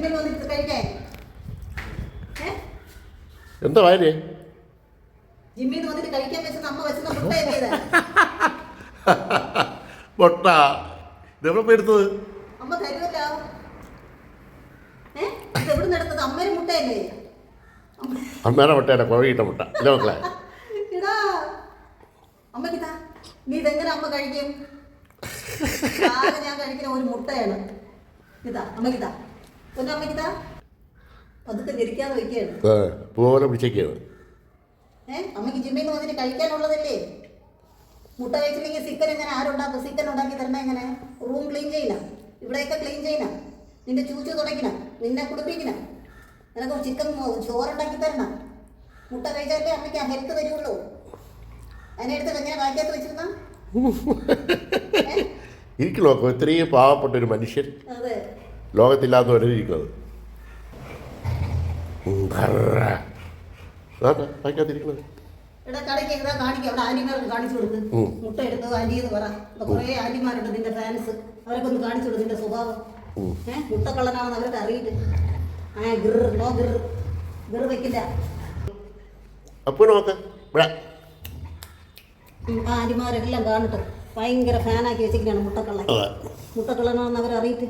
ജിമ്മിൽ വന്നിട്ട് കഴിക്കാൻ എന്താ വായനേ ജിമ്മിൽ നിന്ന് വന്നിട്ട് കഴിക്കാൻ വെച്ചത് അമ്മ വെച്ചത് മുട്ട എന്ത് മുട്ട ഇതെവിടെ പോയി എടുത്തത്? അമ്മ തരുമല്ലോ. എവിടുന്ന് എടുത്തത്? അമ്മയുടെ മുട്ടയല്ലേ? അമ്മേടെ മുട്ടയുടെ കുഴകിട്ട മുട്ട ഇല്ല മക്കളെ. ഇടാ അമ്മക്കിതാ, നീ ഇതെങ്ങനെ അമ്മ കഴിക്കും? ഞാൻ കഴിക്കുന്ന ഒരു മുട്ടയാണ് ഇതാ. അമ്മക്കിതാ ഒന്ന്, അമ്മക്കിതാ പതുക്കെ തിരിക്കാതെ വയ്ക്കുകയാണ്. പോലെ പിടിച്ചേക്കാണ്. അമ്മക്ക് ജിമ്മിൽ നിന്ന് വന്നിട്ട് കഴിക്കാനുള്ളതല്ലേ. മുട്ട കഴിച്ചില്ലെങ്കിൽ ചിക്കൻ എങ്ങനെ ആരുണ്ടാക്കും? ചിക്കൻ ഉണ്ടാക്കി തരണം എങ്ങനെ? റൂം ക്ലീൻ ചെയ്യണം, ഇവിടെയൊക്കെ ക്ലീൻ ചെയ്യണം, നിന്റെ ചൂച്ചു തുടയ്ക്കണം, നിന്നെ കുടിപ്പിക്കണം, നിനക്ക് ചിക്കൻ ചോറുണ്ടാക്കി തരണം. മുട്ട കഴിച്ചാലേ അമ്മയ്ക്ക് ആ ഹെൽത്ത് വരുള്ളൂ. അതിനെടുത്ത് എങ്ങനെ വായിക്കാത്ത വെച്ചിരുന്ന എനിക്ക് നോക്കും ഇത്രയും പാവപ്പെട്ട ഒരു മനുഷ്യൻ അതെ ലോകത്തില്ലാത്തവരിക്കുന്നത് വായിക്കാതിരിക്കുന്നത്. എടാ കടയ്ക്ക് ഇതാ കാണിക്കും, അവിടെ ആന്റിമാർക്ക് കാണിച്ചു കൊടുത്ത് മുട്ട എടുത്ത് ആന്റി എന്ന് പറ. കുറേ ആന്റിമാരുണ്ട് നിന്റെ ഫാൻസ്, അവരൊക്കെ ഒന്ന് കാണിച്ചു കൊടുത്ത് നിന്റെ സ്വഭാവം. മുട്ടക്കള്ളനാണെന്ന് അവരൊക്കെ അറിയിട്ട് നോ ഗിർ വെക്കില്ല. അപ്പോൾ നോക്ക് ആന്റിമാരെല്ലാം കാണട്ടെ, ഭയങ്കര ഫാനാക്കി വെച്ചിരിക്കുകയാണ് മുട്ടക്കള്ളൻ. മുട്ടക്കള്ളനാണെന്ന് അവരറിയിട്ട്